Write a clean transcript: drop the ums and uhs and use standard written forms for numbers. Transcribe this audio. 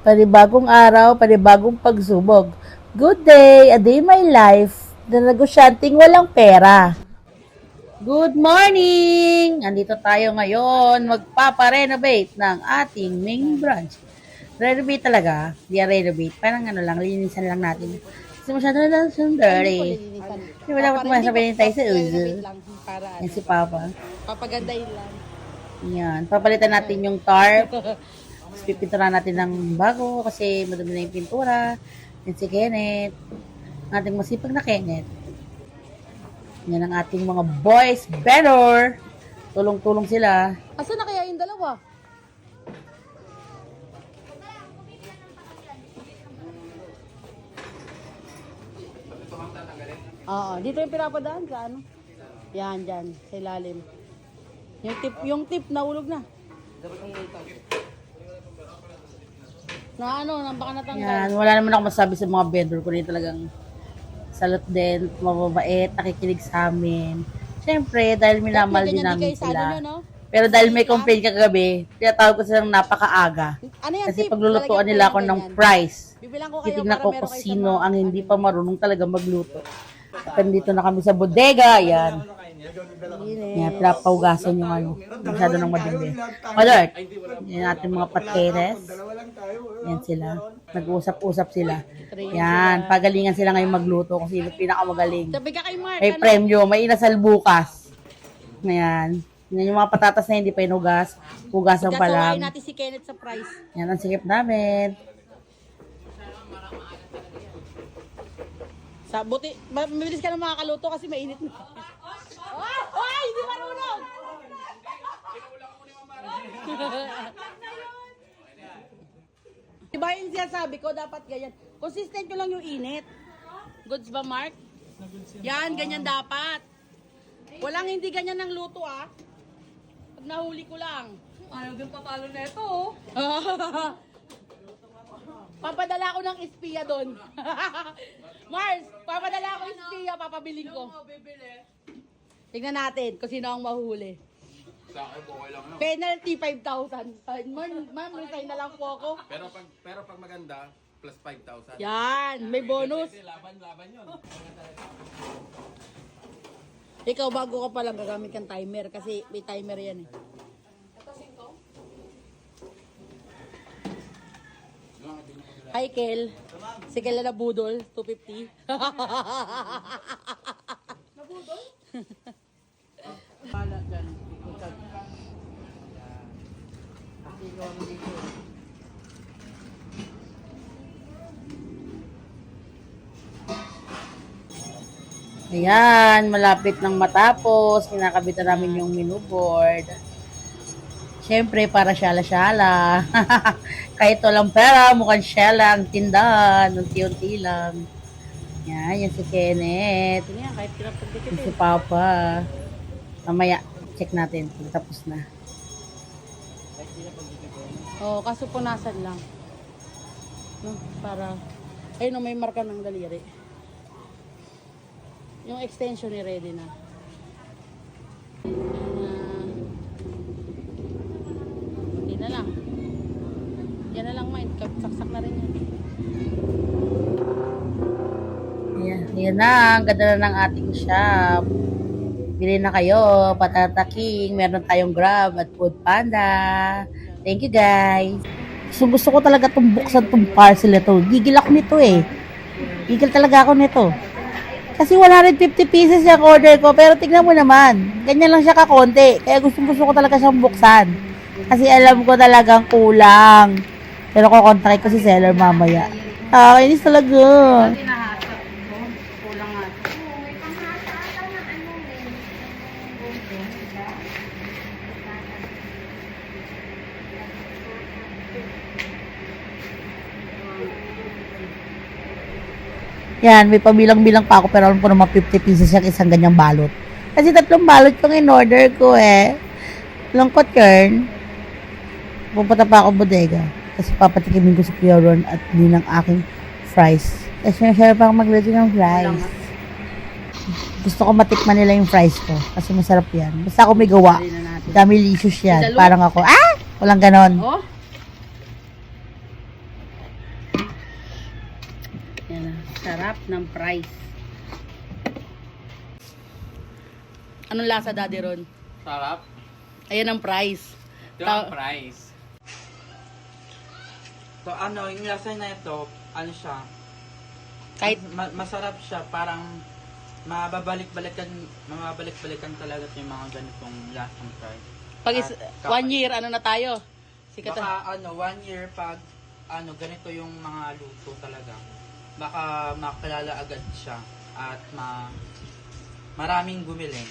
Panibagong araw, panibagong pagsubok. Good day, a day in my life na negosyanteng walang pera. Good morning! Andito tayo ngayon magpapa-renovate ng ating main branch. Renovate talaga, di renovate. Parang ano lang, linisan lang natin. Kasi masyado na lang siyang dirty. Di ba dapat masabihin tayo sa uso? Yan si Papa. Papagandahin lang. Yan, papalitan natin yung tarp. Tapos pipintura natin ng bago kasi madumi na yung pintura. Yan si Kenneth. Ang ating masipag na Kenneth. Yan ang ating mga boys better. Tulong-tulong sila. Asa na kaya yung dalawa? Oo, dito yung pinapadaan sa ano? Yan, dyan, sa ilalim. Yung tip, nahulog na. Na ano, nang baka natanggal. Yan, wala naman ako masabi sa mga vendor ko rin talagang salot din, mababait, nakikinig sa amin. Siyempre, dahil minamahal din namin sila. Pero dahil may complaint kagabi, tinatawag ko silang napakaaga. Ano yan, Kasi tip? paglulutuan Lalagyan nila ko ako yan ng ganyan. price. Bibilang ko kayo Titignan para ko meron kung kayo sa sino mga- ang hindi pa marunong talaga magluto. At nandito na kami sa bodega, yan. Yan, pinapahugasan yung ano, masyado ng madumi. Malert, yan ating mga pateres. Yan sila, nag-usap-usap sila. Yan, pagalingan sila ngayon magluto kung sino pinakamagaling. Sabi ka kay Mark, May ano? premyo, may inasal bukas. Yan. Yan yung mga patatas na hindi pa inugas. Hugasan pa Kasawain lang. natin si Kenneth sa price. Yan ang sikip namin. Sa buti, mabilis ka na makakaluto kasi mainit na. Ay, hindi marunong! Diba yung sinasabi ko, dapat ganyan. Consistent nyo lang yung init. Goods ba, Mark? Yan, ganyan dapat. Walang hindi ganyan ng luto, ah. Pag nahuli ko lang. Ayaw din patalo na ito, oh. Papadala ko ng espiya doon. Mars, papadala ko espiya, papabiling ko. Bibili. Tignan natin kung sino ang mahuhuli. Sa akin, okay lang yun. Penalty 5,000. Ma'am, resign na lang po ako. Pero pag maganda, plus 5,000. Yan, may bonus. Laban yun. Ikaw, bago ka palang gagamit kang timer kasi may timer yan eh. Hi, Kel. Si Kel na budol, 250. Nabudol? Bala dyan. Kasi ikaw ang dito. Ayan, malapit nang matapos. Kinakabitan namin yung menu board. Siyempre, para syala-syala. Kahit walang pera, mukhang syala ang tindahan. Unti-unti lang. Yan, yan si Kenneth. Ito yan, kahit pinapagdikit Yan eh. si Papa. Mamaya, check natin kung tapos na. Oo, kaso punasan lang. No, para, ayun may marka ng daliri. Yung extension ni ready na. Hindi na lang. Yan na lang mind, saksak na rin yan. Ayan, ayan na. Ang ganda na ng ating shop. Bili na kayo, patataking. Meron tayong Grab at Food Panda. Thank you, guys. Gusto ko talaga itong buksan itong parcel ito. Gigil ako nito eh. Gigil talaga ako nito. Kasi 150 pieces yung order ko. Pero tignan mo naman. Ganyan lang siya kakonti. Kaya gusto ko talaga siyang buksan. Kasi alam ko talagang kulang. Pero kukontakin ko si seller mamaya. Inis talaga. Yan, may pabilang-bilang pa ako pero alam ko naman 50 pieces yung isang ganyang balot. Kasi 3 balot yung in-order ko eh. Lungkot, Kern. Pupunta pa ako bodega. Kasi papatikimin ko si Kuya Ron at din ng aking fries. Kasi siya pa ako magluto ng fries. Gusto ko matikman nila yung fries ko. Kasi masarap yan. Basta ako may gawa. Dami licious yan. Parang ako, walang ganon. Oh? Yan na. Sarap ng fries. Anong lasa, Daddy Ron? Sarap. Ayan ang fries. Ito ang price. So ano, yung lasa na ito, ano siya, Kahit masarap siya, parang mababalik-balikan talaga yung mga ganitong lasang fries. pag At 1 year, ano na tayo? Sikat na. Baka 1 year pag ganito yung mga luto talaga. Baka makilala agad siya at maraming bumili.